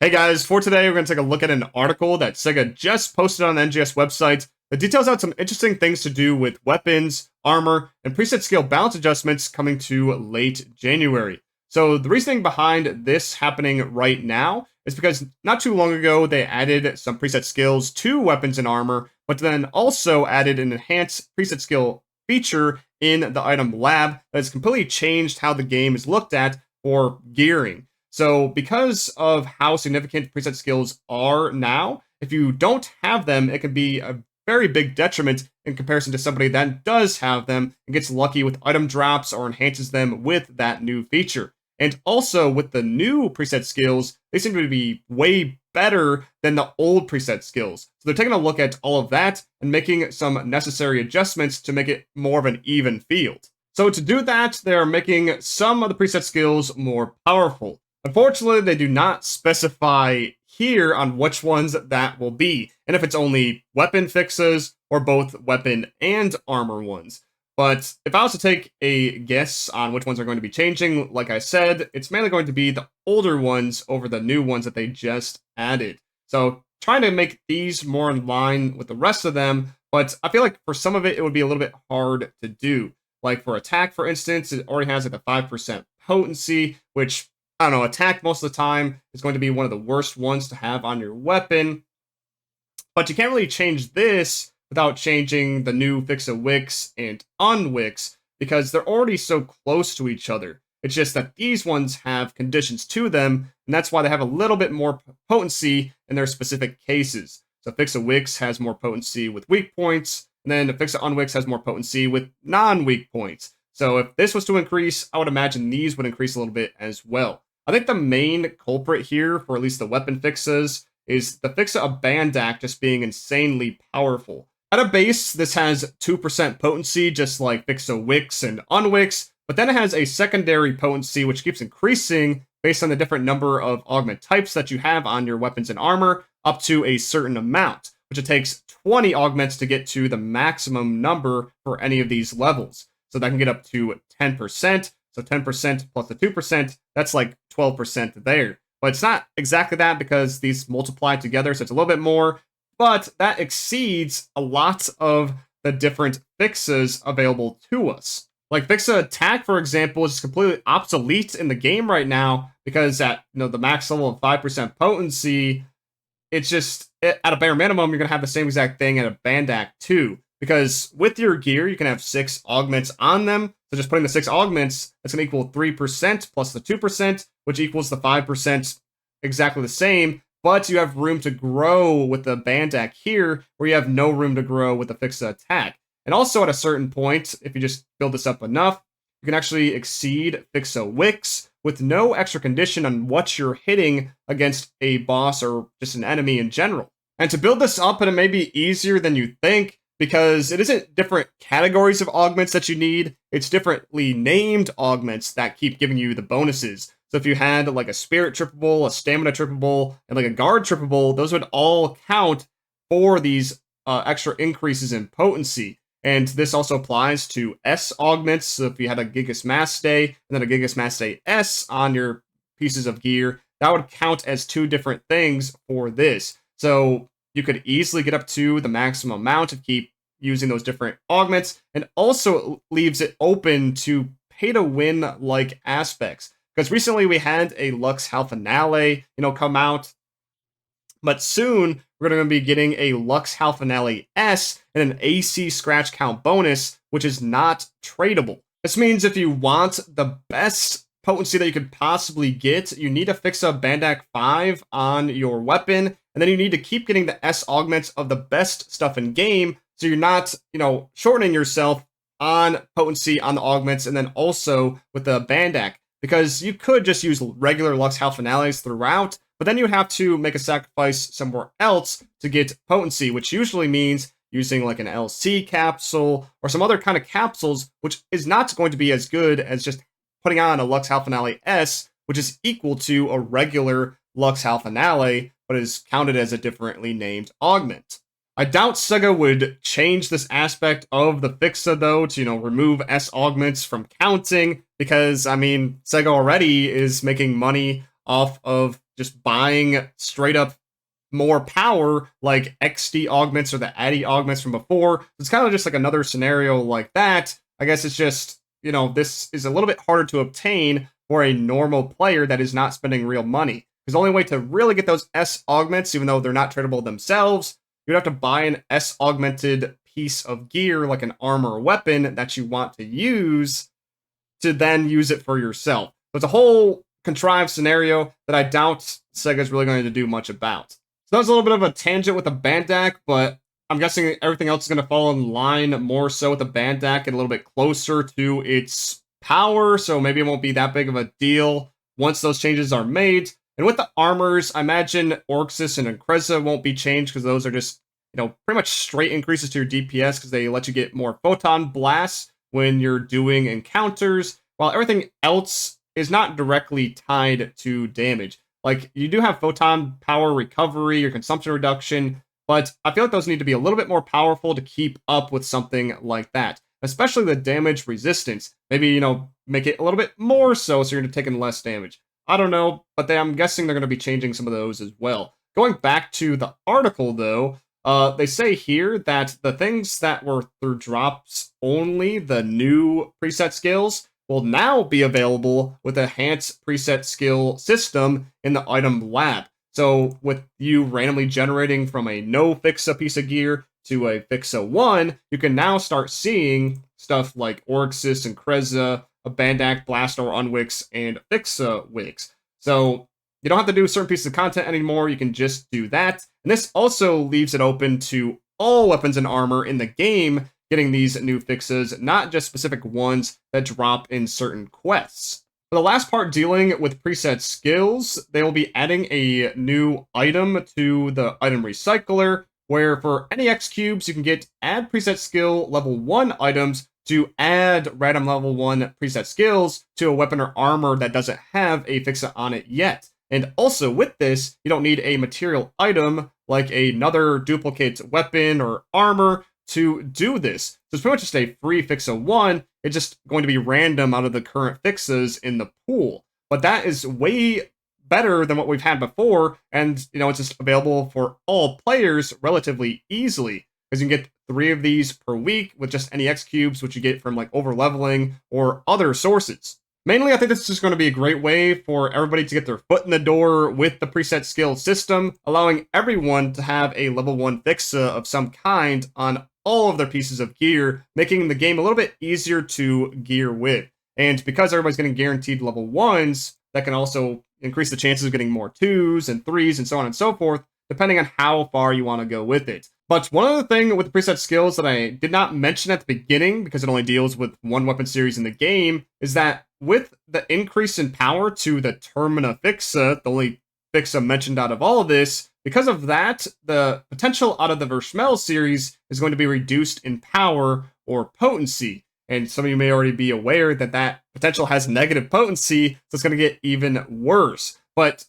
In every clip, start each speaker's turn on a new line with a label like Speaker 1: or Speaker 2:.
Speaker 1: Hey guys, for today we're going to take a look at an article that SEGA just posted on the NGS website that details out some interesting things to do with weapons, armor, and preset scale balance adjustments coming to late January. So the reasoning behind this happening right now is because not too long ago they added some preset skills to weapons and armor, but then also added an enhanced preset skill feature in the item lab that has completely changed how the game is looked at for gearing. So because of how significant preset skills are now, if you don't have them, it can be a very big detriment in comparison to somebody that does have them and gets lucky with item drops or enhances them with that new feature. And also with the new preset skills, they seem to be way better than the old preset skills. So they're taking a look at all of that and making some necessary adjustments to make it more of an even field. So to do that, they're making some of the preset skills more powerful. Unfortunately, they do not specify here on which ones that will be, and if it's only weapon fixes or both weapon and armor ones. But if I was to take a guess on which ones are going to be changing, like I said, it's mainly going to be the older ones over the new ones that they just added. So trying to make these more in line with the rest of them, but I feel like for some of it, it would be a little bit hard to do. Like for attack, for instance, it already has like a 5% potency, which I don't know, attack most of the time is going to be one of the worst ones to have on your weapon. But you can't really change this without changing the new Fixa wicks and unwicks because they're already so close to each other. It's just that these ones have conditions to them, and that's why they have a little bit more potency in their specific cases. So Fixa wicks has more potency with weak points, and then Fixa unwicks has more potency with non-weak points. So if this was to increase, I would imagine these would increase a little bit as well. I think the main culprit here, for at least the weapon fixes, is the Fixa Abandac just being insanely powerful. At a base, this has 2% potency, just like Fixa wicks and unwicks, but then it has a secondary potency which keeps increasing based on the different number of augment types that you have on your weapons and armor, up to a certain amount, which it takes 20 augments to get to the maximum number for any of these levels. So that can get up to 10%. So 10% plus the 2%, that's like 12% there. But it's not exactly that because these multiply together, so it's a little bit more. But that exceeds a lot of the different fixes available to us. Like Fixa Attack, for example, is completely obsolete in the game right now because at the max level of 5% potency, it's just, at a bare minimum, you're going to have the same exact thing at a Abandac too. Because with your gear, you can have 6 augments on them. So just putting the 6 augments, that's going to equal 3% plus the 2%, which equals the 5% exactly the same. But you have room to grow with the Abandac here, where you have no room to grow with the Fixa Attack. And also at a certain point, if you just build this up enough, you can actually exceed Fixa wicks with no extra condition on what you're hitting against a boss or just an enemy in general. And to build this up, it may be easier than you think, because it isn't different categories of augments that you need, it's differently named augments that keep giving you the bonuses. So if you had like a spirit trippable, a stamina trippable, and like a guard trippable, those would all count for these extra increases in potency. And this also applies to S augments. So if you had a Gigas Mass Day and then a Gigas Mass Day S on your pieces of gear, that would count as 2 different things for this. So you could easily get up to the maximum amount if you keep using those different augments, and also leaves it open to pay-to-win like aspects. Because recently we had a Lux Hal Finale, come out, but soon we're going to be getting a Lux Hal Finale S and an AC scratch count bonus, which is not tradable. This means if you want the best potency that you could possibly get, you need to fix a Abandac 5 on your weapon, and then you need to keep getting the S augments of the best stuff in game, so you're not, shortening yourself on potency on the augments, and then also with the Abandac, because you could just use regular Lux Hal Finales throughout, but then you would have to make a sacrifice somewhere else to get potency, which usually means using like an LC capsule or some other kind of capsules, which is not going to be as good as just putting on a Lux Hal Finale S, which is equal to a regular Lux Hal Finale, but is counted as a differently named augment. I doubt SEGA would change this aspect of the Fixa, though, to, remove S augments from counting, because, SEGA already is making money off of just buying straight up more power like XD augments or the ADDI augments from before. It's kind of just like another scenario like that. I guess it's just, this is a little bit harder to obtain for a normal player that is not spending real money. Because the only way to really get those S augments, even though they're not tradable themselves, you'd have to buy an S augmented piece of gear like an armor or weapon that you want to use to then use it for yourself. So it's a whole contrived scenario that I doubt Sega's really going to do much about. So that was a little bit of a tangent with the Abandac, but I'm guessing everything else is going to fall in line more so with the Abandac and a little bit closer to its power, so maybe it won't be that big of a deal once those changes are made. And with the armors, I imagine Orxis and Increza won't be changed because those are just, pretty much straight increases to your DPS because they let you get more photon blasts when you're doing encounters, while everything else is not directly tied to damage. Like, you do have photon power recovery or consumption reduction, but I feel like those need to be a little bit more powerful to keep up with something like that. Especially the damage resistance. Maybe, make it a little bit more so you're taking less damage. I don't know, but I'm guessing they're going to be changing some of those as well. Going back to the article, though, they say here that the things that were through drops only, the new preset skills, will now be available with a enhanced preset skill system in the item lab. So with you randomly generating from a no Fixa piece of gear to a Fixa 1, you can now start seeing stuff like Orxis and Increza, Abandac, Blastor, Unwix, and Fixa Wix. So you don't have to do certain pieces of content anymore, you can just do that. And this also leaves it open to all weapons and armor in the game getting these new fixes, not just specific ones that drop in certain quests. For the last part dealing with preset skills, they will be adding a new item to the item recycler, where for any X cubes, you can get add preset skill level 1 items to add random level 1 preset skills to a weapon or armor that doesn't have a Fixa on it yet. And also with this, you don't need a material item like another duplicate weapon or armor to do this. So it's pretty much just a free Fixa 1. It's just going to be random out of the current Fixas in the pool. But that is way better than what we've had before, and it's just available for all players relatively easily, because you can get 3 of these per week with just any X cubes, which you get from like over leveling or other sources. Mainly, I think this is just going to be a great way for everybody to get their foot in the door with the preset skill system, allowing everyone to have a level 1 Fixa of some kind on all of their pieces of gear, making the game a little bit easier to gear with. And because everybody's getting guaranteed level 1s, that can also increase the chances of getting more 2s and 3s and so on and so forth, depending on how far you want to go with it. But one other thing with the preset skills that I did not mention at the beginning, because it only deals with one weapon series in the game, is that with the increase in power to the Termina Fixa, the only Fixa mentioned out of all of this, because of that, the potential out of the Verschmelz series is going to be reduced in power or potency. And some of you may already be aware that that potential has negative potency, so it's going to get even worse. But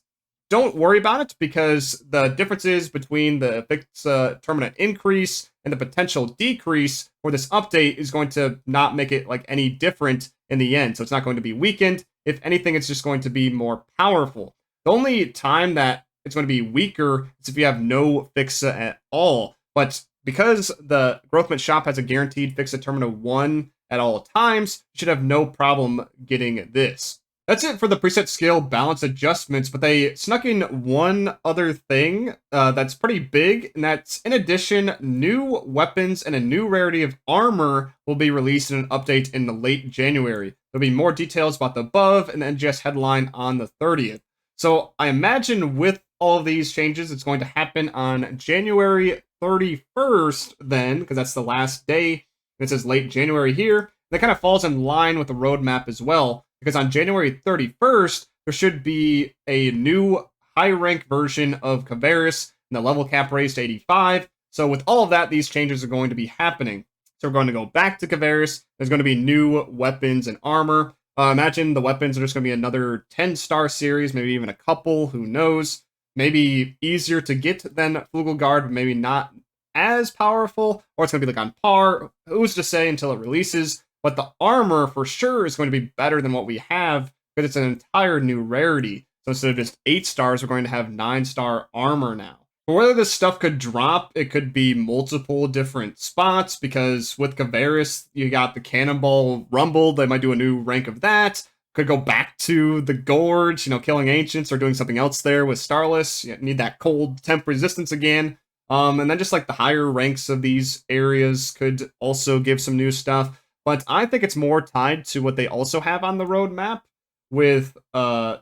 Speaker 1: don't worry about it, because the differences between the Fixa Termina increase and the potential decrease for this update is going to not make it like any different in the end. So it's not going to be weakened. If anything, it's just going to be more powerful. The only time that it's going to be weaker is if you have no Fixa at all. But because the Growthment shop has a guaranteed Fixa Termina 1 at all times, you should have no problem getting this. That's it for the preset skill balance adjustments, but they snuck in one other thing that's pretty big, and that's, in addition, new weapons and a new rarity of armor will be released in an update in the late January. There'll be more details about the above in the NGS headline on the 30th. So I imagine with all of these changes, it's going to happen on January 31st then, because that's the last day. It says late January here. That kind of falls in line with the roadmap as well, because on January 31st, there should be a new high-rank version of Kavaris, and the level cap raised to 85. So with all of that, these changes are going to be happening. So we're going to go back to Kavaris. There's going to be new weapons and armor. Imagine the weapons are just going to be another 10-star series, maybe even a couple, who knows. Maybe easier to get than Flugelguard, but maybe not as powerful, or it's going to be like on par. Who's to say until it releases? But the armor for sure is going to be better than what we have, because it's an entire new rarity. So instead of just 8 stars, we're going to have 9-star armor now. For whether this stuff could drop, it could be multiple different spots, because with Kavaris, you got the Cannonball Rumble. They might do a new rank of that. Could go back to the Gorge, killing Ancients or doing something else there with Starless. You need that cold temp resistance again. And then just like the higher ranks of these areas could also give some new stuff. But I think it's more tied to what they also have on the roadmap with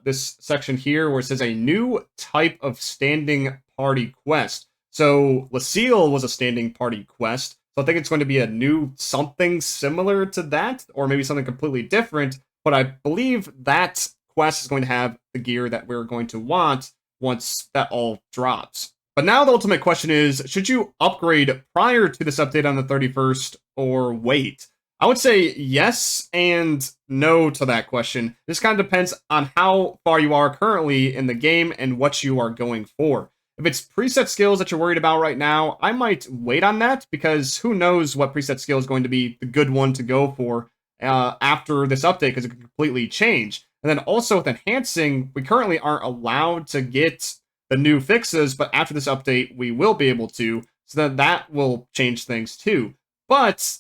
Speaker 1: this section here where it says a new type of standing party quest. So Lucille was a standing party quest. So I think it's going to be a new something similar to that, or maybe something completely different. But I believe that quest is going to have the gear that we're going to want once that all drops. But now the ultimate question is, should you upgrade prior to this update on the 31st or wait? I would say yes and no to that question. This kind of depends on how far you are currently in the game and what you are going for. If it's preset skills that you're worried about right now, I might wait on that, because who knows what preset skill is going to be the good one to go for after this update, because it could completely change. And then also with enhancing, we currently aren't allowed to get the new fixes, but after this update, we will be able to, so that will change things too. But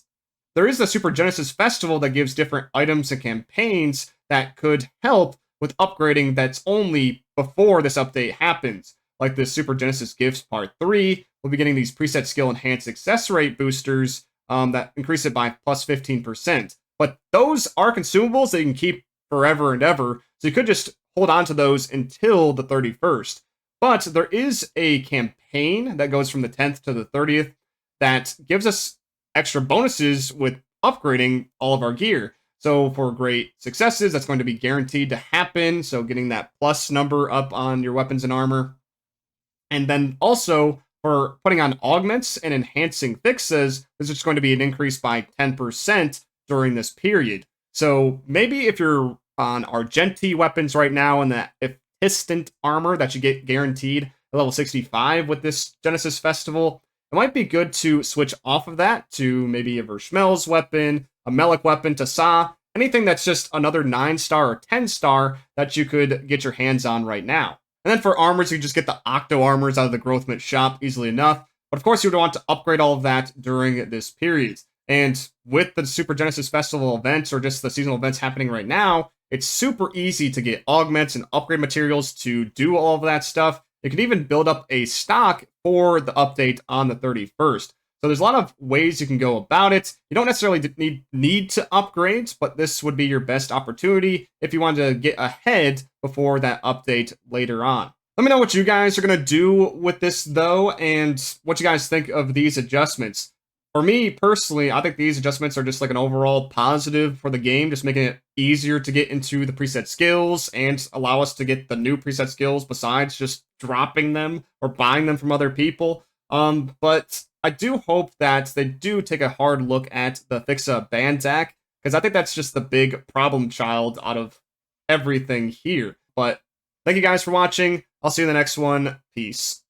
Speaker 1: there is the Super Genesis Festival that gives different items and campaigns that could help with upgrading that's only before this update happens. Like the Super Genesis Gifts Part 3, we'll be getting these preset skill enhanced success rate boosters that increase it by plus 15%. But those are consumables that you can keep forever and ever, so you could just hold on to those until the 31st. But there is a campaign that goes from the 10th to the 30th that gives us extra bonuses with upgrading all of our gear. So for great successes, that's going to be guaranteed to happen. So getting that plus number up on your weapons and armor. And then also for putting on augments and enhancing fixes, this is going to be an increase by 10% during this period. So maybe if you're on Argenti weapons right now and that Efficient armor that you get guaranteed at level 65 with this Genesis Festival, it might be good to switch off of that to maybe a Verschmelz weapon, a Melik weapon, to Sa, anything that's just another 9-star or 10-star that you could get your hands on right now. And then for armors, you just get the Octo armors out of the Growthmint shop easily enough. But of course, you would want to upgrade all of that during this period. And with the Super Genesis Festival events, or just the seasonal events happening right now, it's super easy to get augments and upgrade materials to do all of that stuff. You can even build up a stock for the update on the 31st. So there's a lot of ways you can go about it. You don't necessarily need to upgrade, but this would be your best opportunity if you wanted to get ahead before that update later on. Let me know what you guys are going to do with this, though, and what you guys think of these adjustments. For me, personally, I think these adjustments are just like an overall positive for the game, just making it easier to get into the preset skills and allow us to get the new preset skills besides just dropping them or buying them from other people. But I do hope that they do take a hard look at the Fixa Abandac, because I think that's just the big problem child out of everything here. But thank you guys for watching. I'll see you in the next one. Peace.